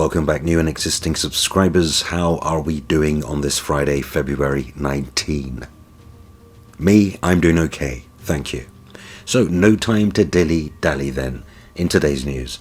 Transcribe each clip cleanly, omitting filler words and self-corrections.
welcome back new and existing subscribers. How are we doing on this Friday, February 19? Me, I'm doing okay, thank you. So no time to dilly-dally then in today's news.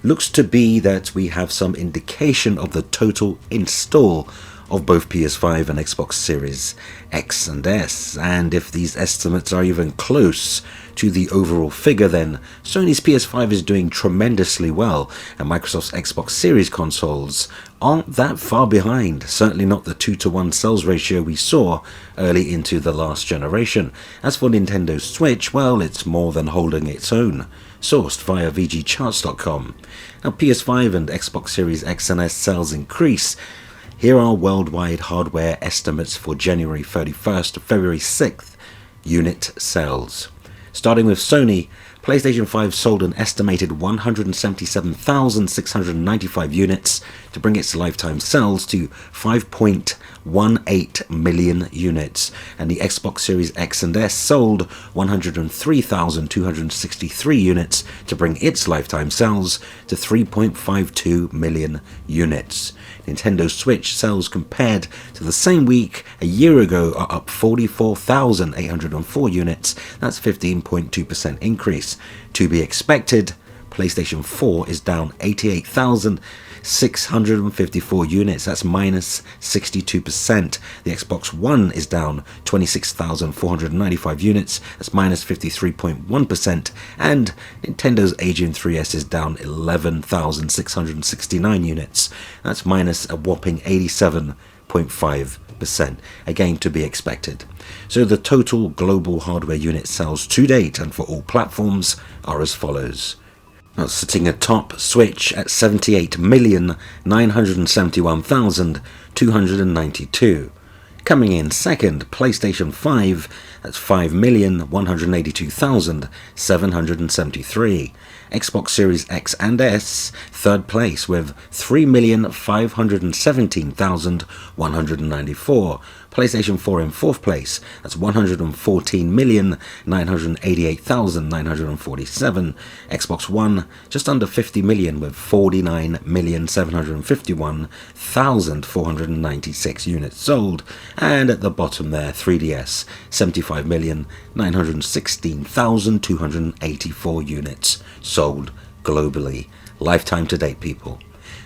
Looks to be that we have some indication of the total install of both PS5 and Xbox Series X and S, and if these estimates are even close to the overall figure, then Sony's PS5 is doing tremendously well, and Microsoft's Xbox Series consoles aren't that far behind, certainly not the 2-to-1 sales ratio we saw early into the last generation. As for Nintendo's Switch, well, it's more than holding its own, sourced via VGCharts.com. Now, PS5 and Xbox Series X and S sales increase. Here are worldwide hardware estimates for January 31st to February 6th unit sales. Starting with Sony, PlayStation 5 sold an estimated 177,695 units to bring its lifetime sales to 5.18 million units, and the Xbox Series X and S sold 103,263 units to bring its lifetime sales to 3.52 million units. Nintendo Switch sales compared to the same week a year ago are up 44,804 units. That's 15.2% increase. To be expected, PlayStation 4 is down 88,654 units. That's minus 62%. The Xbox One is down 26,495 units. That's minus 53.1%. And Nintendo's Agent 3S is down 11,669 units. That's minus a whopping 87.5%. Again, to be expected. So the total global hardware unit sales to date and for all platforms are as follows. Now, sitting atop, Switch at 78,971,292. Coming in second, PlayStation 5 at 5,182,773. Xbox Series X and S, third place with 3,517,194. PlayStation 4 in fourth place, that's 114,988,947. Xbox One just under 50 million with 49,751,496 units sold. And at the bottom there, 3DS, 75,916,284 units sold globally. Lifetime to date, people.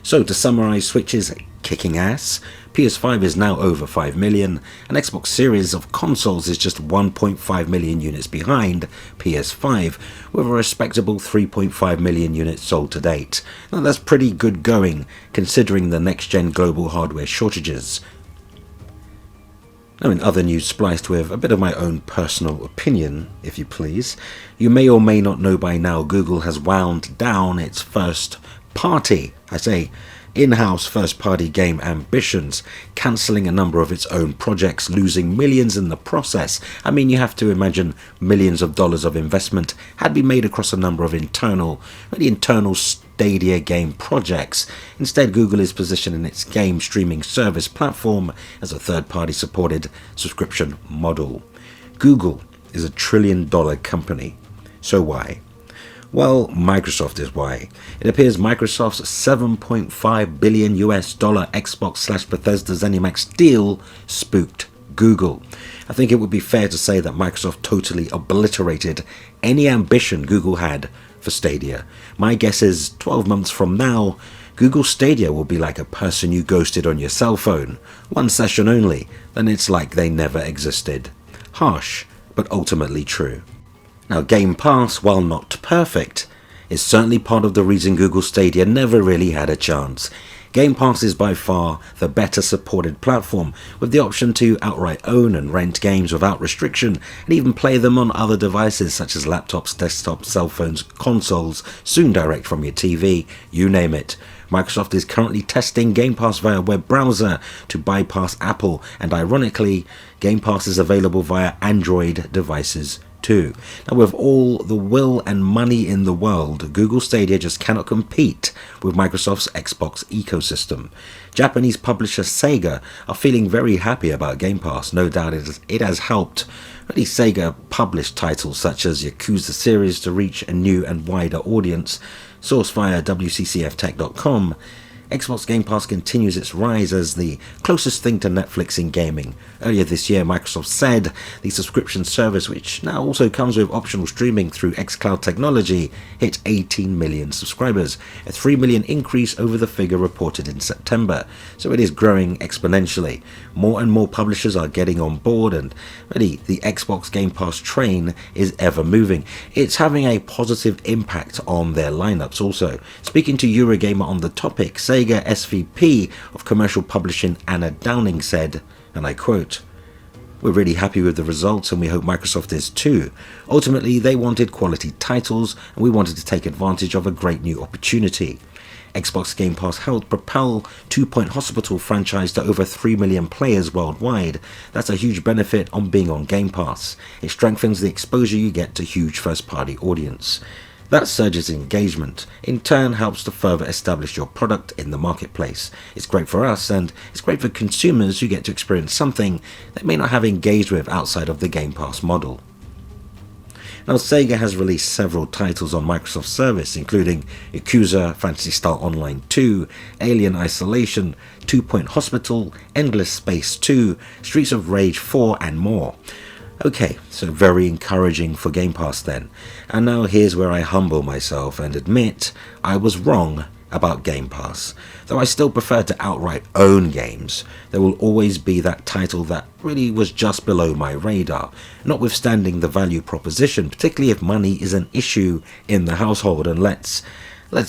So to summarize, Switch is kicking ass, PS5 is now over 5 million, and Xbox Series of consoles is just 1.5 million units behind PS5, with a respectable 3.5 million units sold to date. Now that's pretty good going, considering the next-gen global hardware shortages. Now, in other news spliced with a bit of my own personal opinion, if you please, you may or may not know by now Google has wound down its in-house first-party game ambitions, cancelling a number of its own projects, losing millions in the process. I mean, you have to imagine millions of dollars of investment had been made across a number of internal Stadia game projects. Instead, Google is positioning its game streaming service platform as a third-party supported subscription model. Google is $1 trillion company. So why? Well, Microsoft is why. It appears Microsoft's $7.5 billion Xbox/Bethesda ZeniMax deal spooked Google. I think it would be fair to say that Microsoft totally obliterated any ambition Google had for Stadia. My guess is 12 months from now, Google Stadia will be like a person you ghosted on your cell phone. One session only, then it's like they never existed. Harsh, but ultimately true. Now, Game Pass, while not perfect, is certainly part of the reason Google Stadia never really had a chance. Game Pass is by far the better supported platform, with the option to outright own and rent games without restriction, and even play them on other devices such as laptops, desktops, cell phones, consoles, soon direct from your TV, you name it. Microsoft is currently testing Game Pass via web browser to bypass Apple, and ironically, Game Pass is available via Android devices too. Now, with all the will and money in the world, Google Stadia just cannot compete with Microsoft's Xbox ecosystem. Japanese publisher Sega are feeling very happy about Game Pass. No doubt it has helped really Sega publish titles such as Yakuza series to reach a new and wider audience. Sourced via WCCFtech.com, Xbox Game Pass continues its rise as the closest thing to Netflix in gaming. Earlier this year, Microsoft said the subscription service, which now also comes with optional streaming through xCloud technology, hit 18 million subscribers, a 3 million increase over the figure reported in September. So it is growing exponentially. More and more publishers are getting on board, and really the Xbox Game Pass train is ever moving. It's having a positive impact on their lineups also. Speaking to Eurogamer on the topic, Sega SVP of Commercial Publishing Anna Downing said, and I quote, "We're really happy with the results and we hope Microsoft is too. Ultimately, they wanted quality titles and we wanted to take advantage of a great new opportunity. Xbox Game Pass helped propel Two Point Hospital franchise to over 3 million players worldwide. That's a huge benefit on being on Game Pass. It strengthens the exposure you get to huge first-party audience. That surges engagement, in turn helps to further establish your product in the marketplace. It's great for us and it's great for consumers who get to experience something they may not have engaged with outside of the Game Pass model." Now, Sega has released several titles on Microsoft service, including Yakuza, Phantasy Star Online 2, Alien Isolation, Two Point Hospital, Endless Space 2, Streets of Rage 4 and more. Okay, so very encouraging for Game Pass then. And now here's where I humble myself and admit I was wrong about Game Pass. Though I still prefer to outright own games, there will always be that title that really was just below my radar, notwithstanding the value proposition, particularly if money is an issue in the household. And let's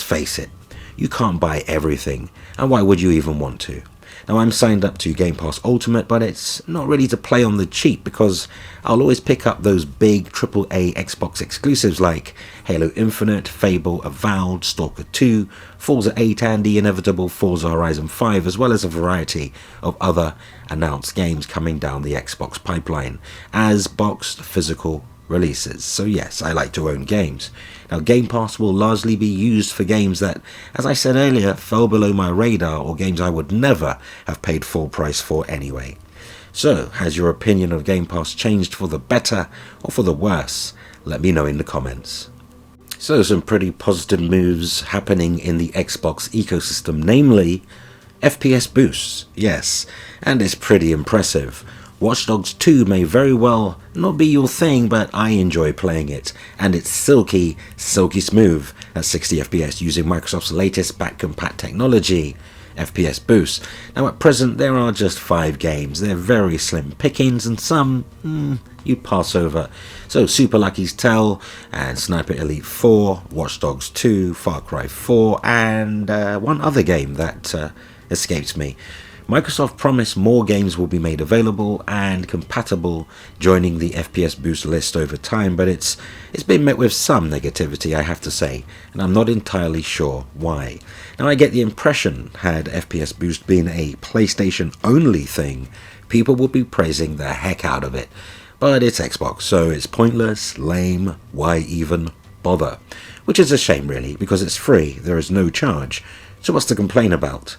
face it, you can't buy everything, and why would you even want to? Now, I'm signed up to Game Pass Ultimate, but it's not really to play on the cheap because I'll always pick up those big AAA Xbox exclusives like Halo Infinite, Fable, Avowed, Stalker 2, Forza 8 and the inevitable Forza Horizon 5, as well as a variety of other announced games coming down the Xbox pipeline as boxed physical releases. So yes, I like to own games. Now, Game Pass will largely be used for games that, as I said earlier, fell below my radar or games I would never have paid full price for anyway. So, has your opinion of Game Pass changed for the better or for the worse? Let me know in the comments. So, some pretty positive moves happening in the Xbox ecosystem, namely FPS boosts, yes, and it's pretty impressive. Watch Dogs 2 may very well not be your thing, but I enjoy playing it, and it's silky smooth at 60 FPS using Microsoft's latest back-compat technology, FPS Boost. Now at present there are just 5 games, they're very slim pickings and some you'd pass over. So Super Lucky's Tale and Sniper Elite 4, Watch Dogs 2, Far Cry 4 and one other game that escapes me. Microsoft promised more games will be made available and compatible, joining the FPS Boost list over time, but it's been met with some negativity, I have to say, and I'm not entirely sure why. Now, I get the impression, had FPS Boost been a PlayStation-only thing, people would be praising the heck out of it. But it's Xbox, so it's pointless, lame, why even bother? Which is a shame, really, because it's free, there is no charge, so what's to complain about?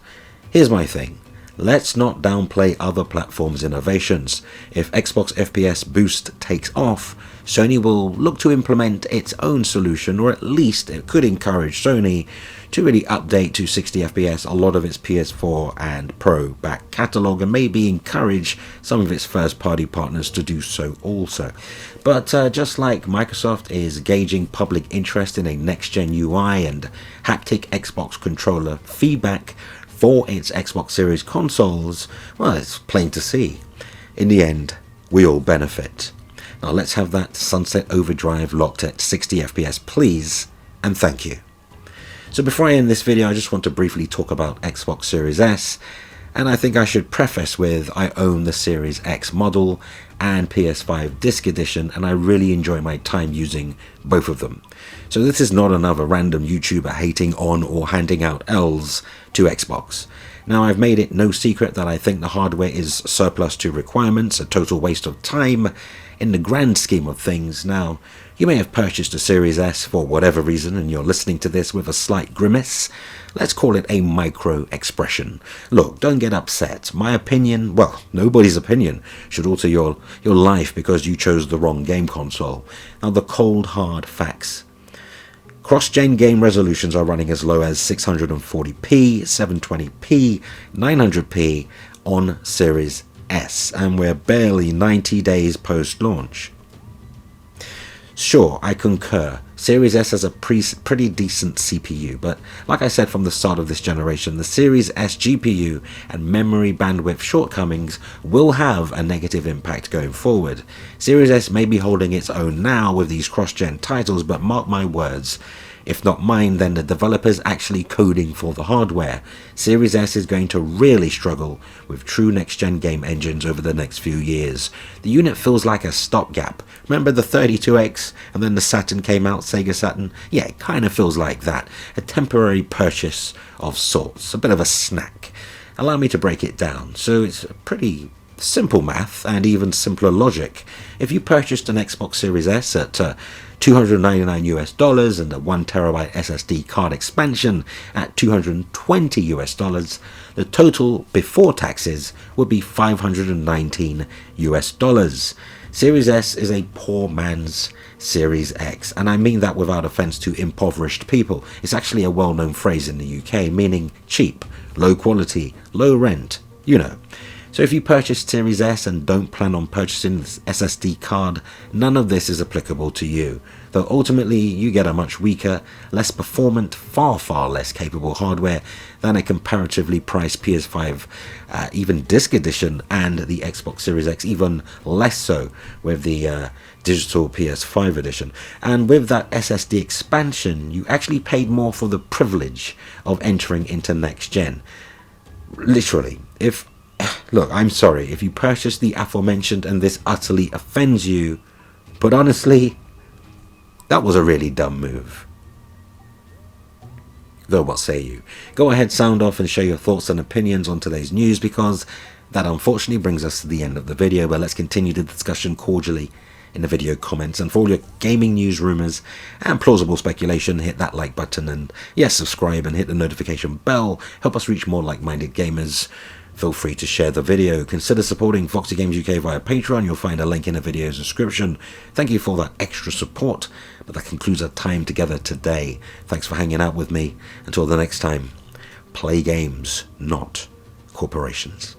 Here's my thing. Let's not downplay other platforms' innovations. If Xbox FPS Boost takes off, Sony will look to implement its own solution, or at least it could encourage Sony to really update to 60 FPS a lot of its PS4 and Pro back catalogue, and maybe encourage some of its first-party partners to do so also. But just like Microsoft is gauging public interest in a next-gen UI and haptic Xbox controller feedback for its Xbox Series consoles, well, it's plain to see. In the end, we all benefit. Now let's have that Sunset Overdrive locked at 60 FPS, please, and thank you. So before I end this video, I just want to briefly talk about Xbox Series S, and I think I should preface with I own the Series X model and PS5 disc edition, and I really enjoy my time using both of them. So this is not another random YouTuber hating on or handing out L's to Xbox. Now, I've made it no secret that I think the hardware is surplus to requirements, a total waste of time in the grand scheme of things. Now, you may have purchased a Series S for whatever reason and you're listening to this with a slight grimace. Let's call it a micro expression. Look, don't get upset. My opinion, well, nobody's opinion should alter your life because you chose the wrong game console. Now, the cold hard facts. Cross-gen game resolutions are running as low as 640p, 720p, 900p on Series S, and we're barely 90 days post-launch. Sure, I concur. Series S has a pretty decent CPU, but like I said from the start of this generation, the Series S GPU and memory bandwidth shortcomings will have a negative impact going forward. Series S may be holding its own now with these cross-gen titles, but mark my words, if not mine, then the developers actually coding for the hardware. Series S is going to really struggle with true next-gen game engines over the next few years. The unit feels like a stopgap. Remember the 32X and then the Saturn came out, Sega Saturn? Yeah, it kind of feels like that. A temporary purchase of sorts, a bit of a snack. Allow me to break it down. So it's pretty simple math and even simpler logic. If you purchased an Xbox Series S at $299 and a 1TB SSD card expansion at $220, the total before taxes would be $519. Series S is a poor man's Series X, and I mean that without offense to impoverished people. It's actually a well-known phrase in the UK meaning cheap, low quality, low rent, you know. So if you purchased Series S and don't plan on purchasing this SSD card, none of this is applicable to you, though ultimately you get a much weaker, less performant, far less capable hardware than a comparatively priced PS5, even disc edition, and the Xbox Series X even less so with the digital PS5 edition. And with that SSD expansion, you actually paid more for the privilege of entering into next gen. Literally, look, I'm sorry if you purchased the aforementioned and this utterly offends you, but honestly, that was a really dumb move. Though what say you? Go ahead, sound off and share your thoughts and opinions on today's news, because that unfortunately brings us to the end of the video, but let's continue the discussion cordially in the video comments. And for all your gaming news, rumors and plausible speculation, hit that like button and yes, subscribe and hit the notification bell. Help us reach more like-minded gamers. Feel free to share the video. Consider supporting Foxy Games UK via Patreon. You'll find a link in the video's description. Thank you for that extra support. But that concludes our time together today. Thanks for hanging out with me. Until the next time, play games, not corporations.